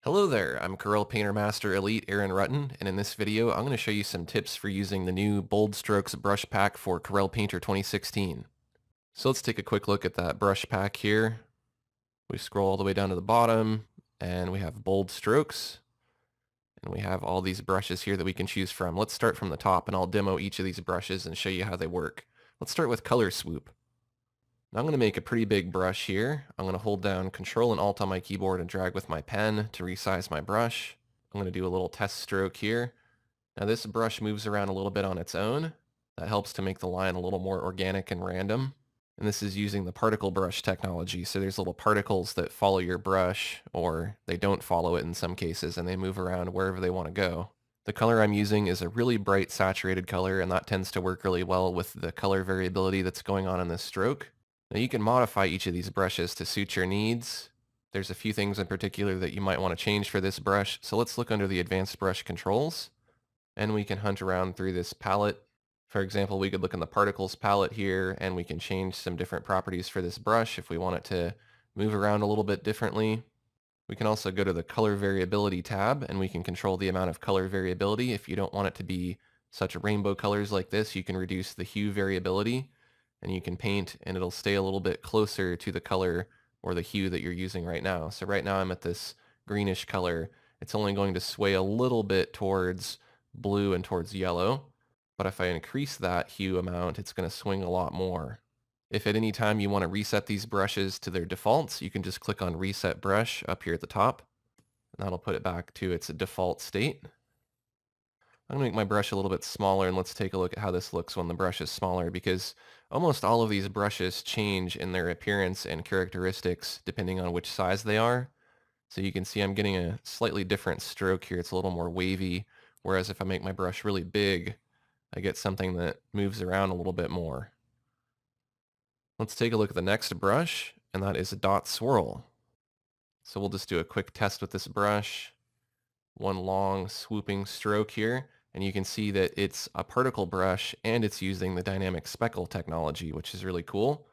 Hello there, I'm Corel Painter Master Elite Aaron Rutten, and in this video I'm going to show you some tips for using the new Bold Strokes brush pack for Corel Painter 2016. So let's take a quick look at that brush pack here. We scroll all the way down to the bottom, and we have Bold Strokes, and we have all these brushes here that we can choose from. Let's start from the top, and I'll demo each of these brushes and show you how they work. Let's start with Color Swoop. Now I'm going to make a pretty big brush here. I'm going to hold down Control and Alt on my keyboard and drag with my pen to resize my brush. I'm going to do a little test stroke here. Now this brush moves around a little bit on its own. That helps to make the line a little more organic and random. And this is using the particle brush technology. So there's little particles that follow your brush, or they don't follow it in some cases, and they move around wherever they want to go. The color I'm using is a really bright saturated color, and that tends to work really well with the color variability that's going on in this stroke. Now you can modify each of these brushes to suit your needs. There's a few things in particular that you might want to change for this brush, so let's look under the advanced brush controls, and we can hunt around through this palette. For example, we could look in the particles palette here, and we can change some different properties for this brush if we want it to move around a little bit differently. We can also go to the color variability tab, and we can control the amount of color variability. If you don't want it to be such rainbow colors like this, you can reduce the hue variability, and you can paint and it'll stay a little bit closer to the color or the hue that you're using right now. So right now I'm at this greenish color. It's only going to sway a little bit towards blue and towards yellow, but if I increase that hue amount, it's going to swing a lot more. If at any time you want to reset these brushes to their defaults, you can just click on Reset Brush up here at the top, and that'll put it back to its default state. I'm going to make my brush a little bit smaller, and let's take a look at how this looks when the brush is smaller, because almost all of these brushes change in their appearance and characteristics depending on which size they are. So you can see I'm getting a slightly different stroke here. It's a little more wavy, whereas if I make my brush really big, I get something that moves around a little bit more. Let's take a look at the next brush, and that is a dot swirl. So we'll just do a quick test with this brush. One long swooping stroke here, and you can see that it's a particle brush and it's using the dynamic speckle technology, which is really cool.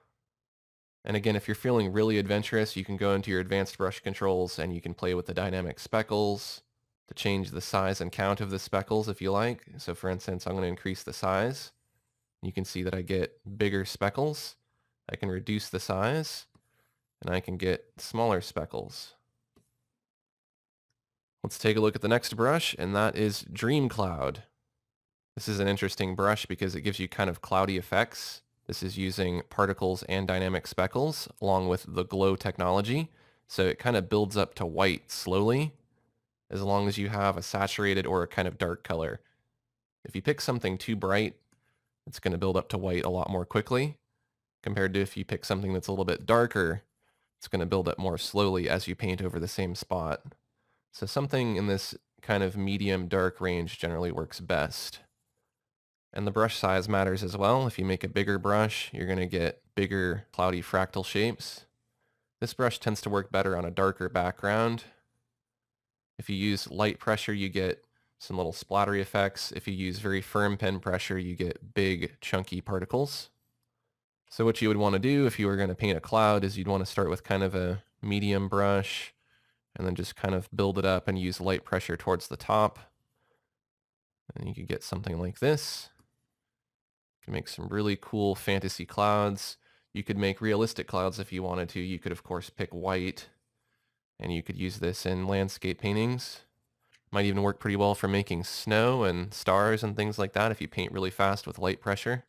And again, if you're feeling really adventurous, you can go into your advanced brush controls and you can play with the dynamic speckles to change the size and count of the speckles if you like. So for instance, I'm going to increase the size. You can see that I get bigger speckles. I can reduce the size, and I can get smaller speckles. Let's take a look at the next brush, and that is Dream Cloud. This is an interesting brush because it gives you kind of cloudy effects. This is using particles and dynamic speckles along with the glow technology. So it kind of builds up to white slowly as long as you have a saturated or a kind of dark color. If you pick something too bright, it's going to build up to white a lot more quickly compared to if you pick something that's a little bit darker, it's going to build up more slowly as you paint over the same spot. So something in this kind of medium dark range generally works best. And the brush size matters as well. If you make a bigger brush, you're going to get bigger cloudy fractal shapes. This brush tends to work better on a darker background. If you use light pressure, you get some little splattery effects. If you use very firm pen pressure, you get big chunky particles. So what you would want to do if you were going to paint a cloud is you'd want to start with kind of a medium brush and then just kind of build it up and use light pressure towards the top. And you could get something like this. You can make some really cool fantasy clouds. You could make realistic clouds if you wanted to. You could, of course, pick white, and you could use this in landscape paintings. Might even work pretty well for making snow and stars and things like that if you paint really fast with light pressure.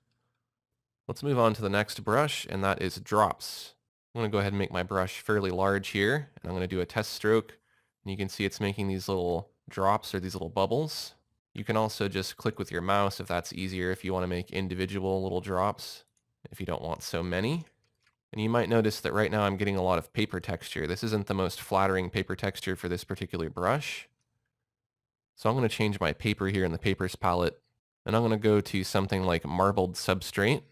Let's move on to the next brush, and that is drops. I'm going to go ahead and make my brush fairly large here, and I'm going to do a test stroke, and you can see it's making these little drops or these little bubbles. You can also just click with your mouse if that's easier if you want to make individual little drops, if you don't want so many. And you might notice that right now I'm getting a lot of paper texture. This isn't the most flattering paper texture for this particular brush. So I'm going to change my paper here in the papers palette, and I'm going to go to something like marbled substrate.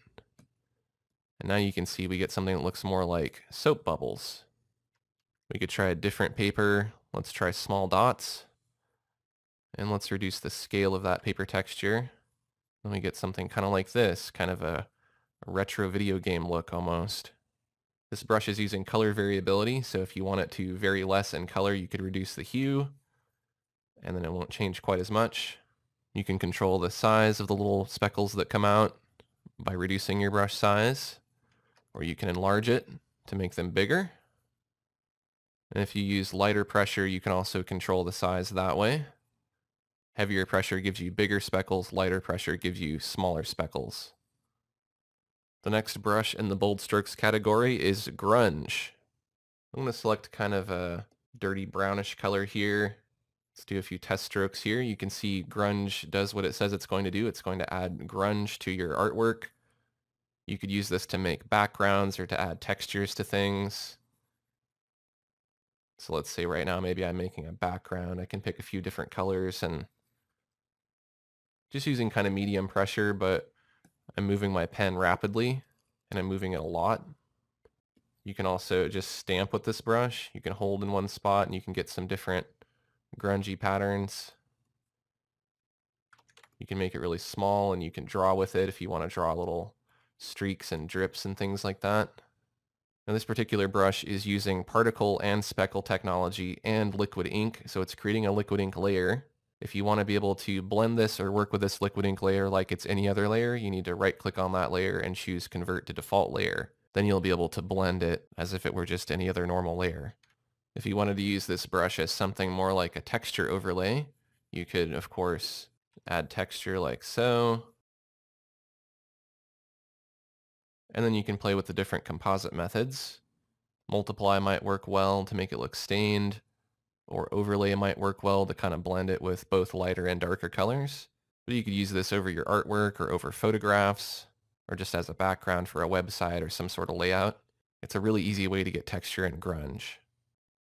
And now you can see we get something that looks more like soap bubbles. We could try a different paper. Let's try small dots. And let's reduce the scale of that paper texture. Then we get something kind of like this, kind of a retro video game look almost. This brush is using color variability, so if you want it to vary less in color, you could reduce the hue, and then it won't change quite as much. You can control the size of the little speckles that come out by reducing your brush size, or you can enlarge it to make them bigger. And if you use lighter pressure, you can also control the size that way. Heavier pressure gives you bigger speckles, lighter pressure gives you smaller speckles. The next brush in the bold strokes category is grunge. I'm going to select kind of a dirty brownish color here. Let's do a few test strokes here. You can see grunge does what it says it's going to do. It's going to add grunge to your artwork. You could use this to make backgrounds or to add textures to things. So let's say right now maybe I'm making a background. I can pick a few different colors and just using kind of medium pressure, but I'm moving my pen rapidly and I'm moving it a lot. You can also just stamp with this brush. You can hold in one spot and you can get some different grungy patterns. You can make it really small and you can draw with it if you want to draw little streaks and drips and things like that. Now this particular brush is using particle and speckle technology and liquid ink, so it's creating a liquid ink layer. If you want to be able to blend this or work with this liquid ink layer like it's any other layer, you need to right click on that layer and choose convert to default layer. Then you'll be able to blend it as if it were just any other normal layer. If you wanted to use this brush as something more like a texture overlay, you could of course add texture like so. And then you can play with the different composite methods. Multiply might work well to make it look stained, or overlay might work well to kind of blend it with both lighter and darker colors. But you could use this over your artwork or over photographs, or just as a background for a website or some sort of layout. It's a really easy way to get texture in grunge.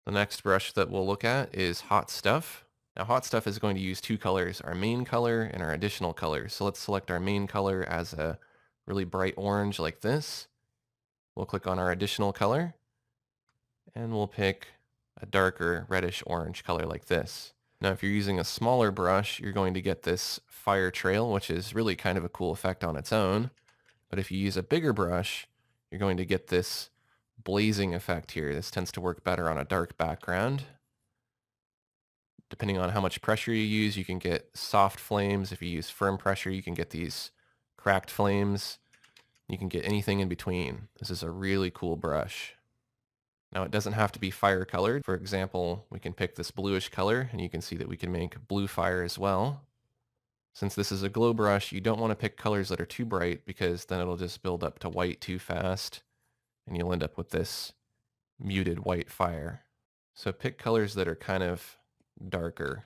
The next brush that we'll look at is Hot Stuff. Now Hot Stuff is going to use two colors, our main color and our additional color. So let's select our main color as a really bright orange like this. We'll click on our additional color and we'll pick a darker reddish orange color like this. Now if you're using a smaller brush, you're going to get this fire trail, which is really kind of a cool effect on its own. But if you use a bigger brush, you're going to get this blazing effect here. This tends to work better on a dark background. Depending on how much pressure you use, you can get soft flames. If you use firm pressure, you can get these cracked flames. You can get anything in between. This is a really cool brush. Now it doesn't have to be fire colored. For example, we can pick this bluish color and you can see that we can make blue fire as well. Since this is a glow brush, you don't want to pick colors that are too bright because then it'll just build up to white too fast and you'll end up with this muted white fire. So pick colors that are kind of darker.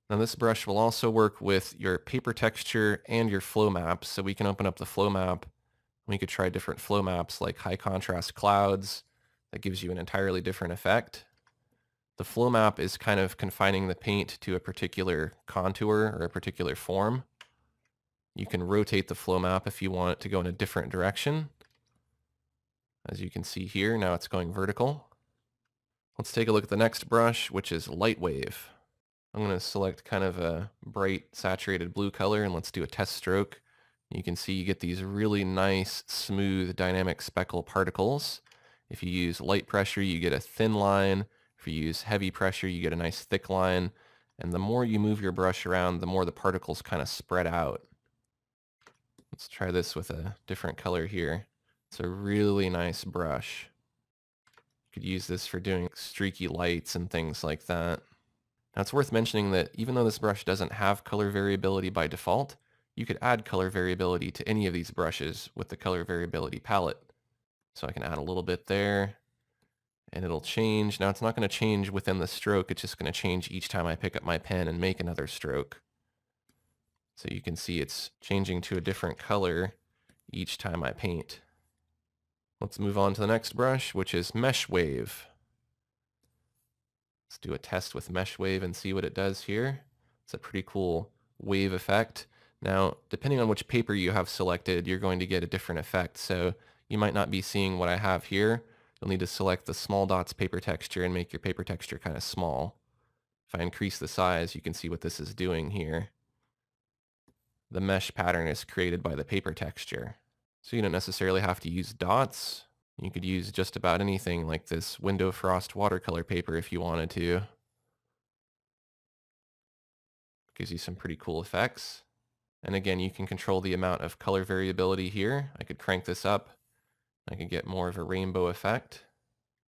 Now this brush will also work with your paper texture and your flow maps. So we can open up the flow map. We could try different flow maps like high contrast clouds. That gives you an entirely different effect. The flow map is kind of confining the paint to a particular contour or a particular form. You can rotate the flow map if you want it to go in a different direction. As you can see here, now it's going vertical. Let's take a look at the next brush, which is Light Wave. I'm going to select kind of a bright saturated blue color and let's do a test stroke. You can see you get these really nice, smooth, dynamic speckle particles. If you use light pressure, you get a thin line. If you use heavy pressure, you get a nice thick line. And the more you move your brush around, the more the particles kind of spread out. Let's try this with a different color here. It's a really nice brush. You could use this for doing streaky lights and things like that. Now it's worth mentioning that even though this brush doesn't have color variability by default, you could add color variability to any of these brushes with the color variability palette. So I can add a little bit there and it'll change. Now it's not going to change within the stroke, it's just going to change each time I pick up my pen and make another stroke. So you can see it's changing to a different color each time I paint. Let's move on to the next brush, which is Mesh Wave. Let's do a test with Mesh Wave and see what it does here. It's a pretty cool wave effect. Now, depending on which paper you have selected, you're going to get a different effect. So you might not be seeing what I have here. You'll need to select the small dots paper texture and make your paper texture kind of small. If I increase the size, you can see what this is doing here. The mesh pattern is created by the paper texture. So you don't necessarily have to use dots. You could use just about anything like this window frost watercolor paper if you wanted to. Gives you some pretty cool effects. And again, you can control the amount of color variability here. I could crank this up. I could get more of a rainbow effect.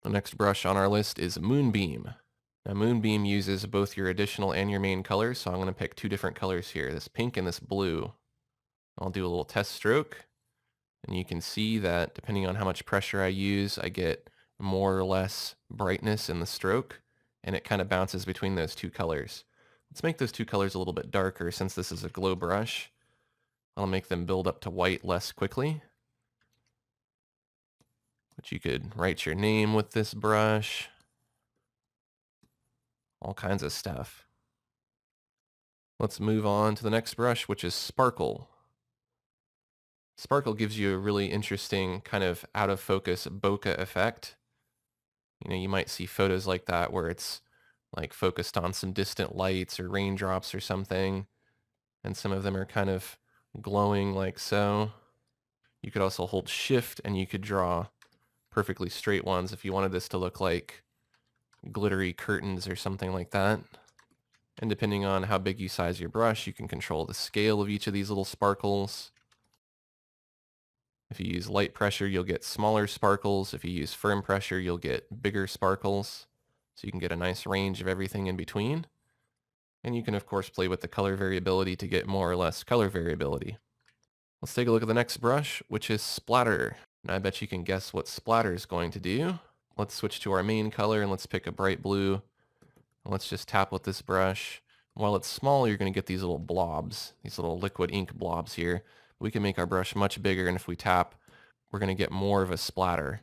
The next brush on our list is Moonbeam. Now Moonbeam uses both your additional and your main colors, so I'm going to pick two different colors here, this pink and this blue. I'll do a little test stroke, and you can see that depending on how much pressure I use, I get more or less brightness in the stroke, and it kind of bounces between those two colors. Let's make those two colors a little bit darker since this is a glow brush. I'll make them build up to white less quickly. But you could write your name with this brush. All kinds of stuff. Let's move on to the next brush, which is Sparkle. Sparkle gives you a really interesting kind of out of focus bokeh effect. You know, you might see photos like that where it's like focused on some distant lights or raindrops or something, and some of them are kind of glowing like so. You could also hold shift and you could draw perfectly straight ones if you wanted this to look like glittery curtains or something like that. And depending on how big you size your brush, you can control the scale of each of these little sparkles. If you use light pressure, you'll get smaller sparkles. If you use firm pressure, you'll get bigger sparkles. So you can get a nice range of everything in between. And you can of course play with the color variability to get more or less color variability. Let's take a look at the next brush, which is Splatter. And I bet you can guess what Splatter is going to do. Let's switch to our main color and let's pick a bright blue. Let's just tap with this brush. While it's small, you're going to get these little blobs, these little liquid ink blobs here. We can make our brush much bigger, and if we tap, we're going to get more of a splatter.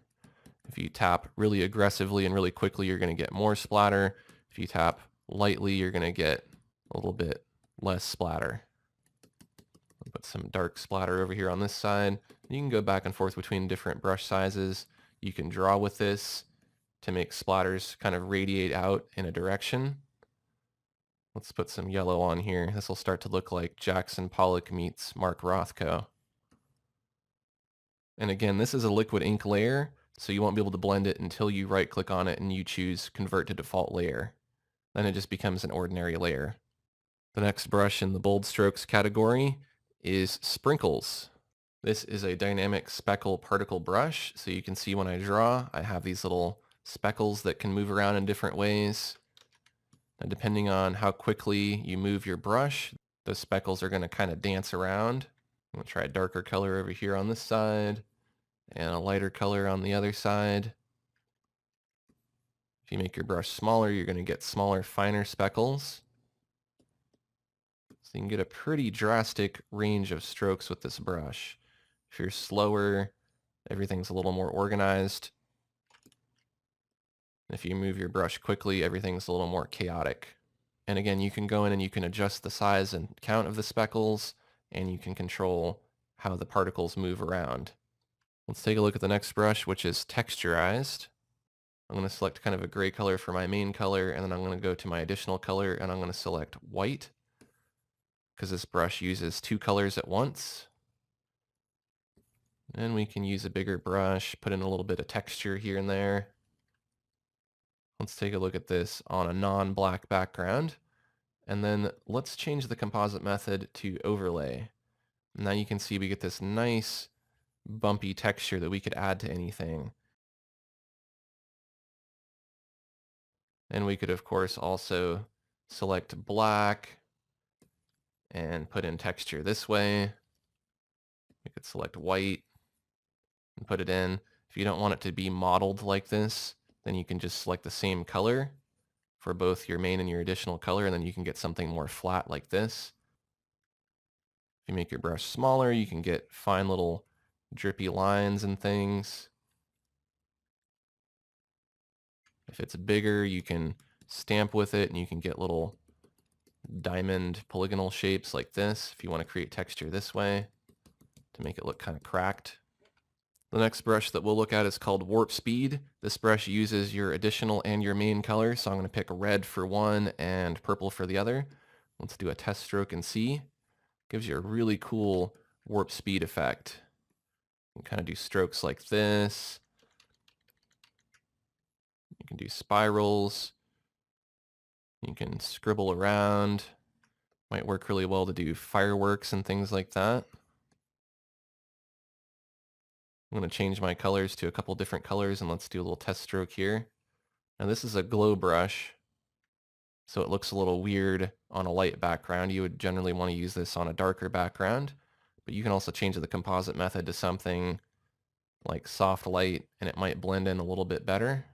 If you tap really aggressively and really quickly, you're going to get more splatter. If you tap lightly, you're going to get a little bit less splatter. I'll put some dark splatter over here on this side. You can go back and forth between different brush sizes. You can draw with this to make splatters kind of radiate out in a direction. Let's put some yellow on here. This will start to look like Jackson Pollock meets Mark Rothko. And again, this is a liquid ink layer, so you won't be able to blend it until you right click on it and you choose Convert to Default Layer. Then it just becomes an ordinary layer. The next brush in the bold strokes category is Sprinkles. This is a dynamic speckle particle brush, so you can see when I draw, I have these little speckles that can move around in different ways. And depending on how quickly you move your brush, those speckles are going to kind of dance around. I'm going to try a darker color over here on this side and a lighter color on the other side. If you make your brush smaller, you're going to get smaller, finer speckles. So you can get a pretty drastic range of strokes with this brush. If you're slower, everything's a little more organized. If you move your brush quickly, everything's a little more chaotic. And again, you can go in and you can adjust the size and count of the speckles, and you can control how the particles move around. Let's take a look at the next brush, which is Texturized. I'm going to select kind of a gray color for my main color, and then I'm going to go to my additional color, and I'm going to select white, because this brush uses two colors at once. And we can use a bigger brush, put in a little bit of texture here and there. Let's take a look at this on a non-black background. And then let's change the composite method to overlay. Now you can see we get this nice bumpy texture that we could add to anything. And we could of course also select black and put in texture this way. We could select white and put it in. If you don't want it to be modeled like this, then you can just select the same color for both your main and your additional color, and then you can get something more flat like this. If you make your brush smaller, you can get fine little drippy lines and things. If it's bigger, you can stamp with it and you can get little diamond polygonal shapes like this if you want to create texture this way to make it look kind of cracked. The next brush that we'll look at is called Warp Speed. This brush uses your additional and your main color, so I'm going to pick red for one and purple for the other. Let's do a test stroke and see. Gives you a really cool warp speed effect. You can kind of do strokes like this, You can do spirals. You can scribble around. Might work really well to do fireworks and things like that. I'm going to change my colors to a couple different colors, and let's do a little test stroke here. Now this is a glow brush, so it looks a little weird on a light background. You would generally want to use this on a darker background, but you can also change the composite method to something like soft light, and it might blend in a little bit better.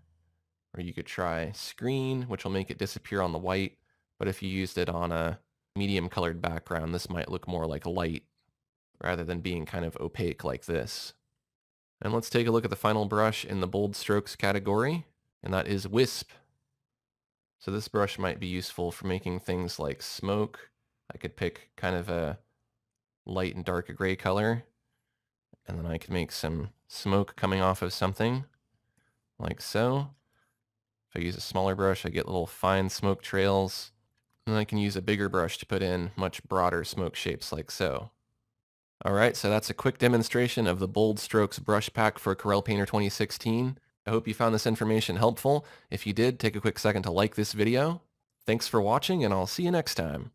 Or you could try screen, which will make it disappear on the white, but if you used it on a medium colored background, this might look more like light rather than being kind of opaque like this. And let's take a look at the final brush in the bold strokes category, and that is Wisp. So this brush might be useful for making things like smoke. I could pick kind of a light and dark gray color, and then I could make some smoke coming off of something, like so. If I use a smaller brush, I get little fine smoke trails. And I can use a bigger brush to put in much broader smoke shapes like so. Alright, so that's a quick demonstration of the Bold Strokes brush pack for Corel Painter 2016. I hope you found this information helpful. If you did, take a quick second to like this video. Thanks for watching, and I'll see you next time.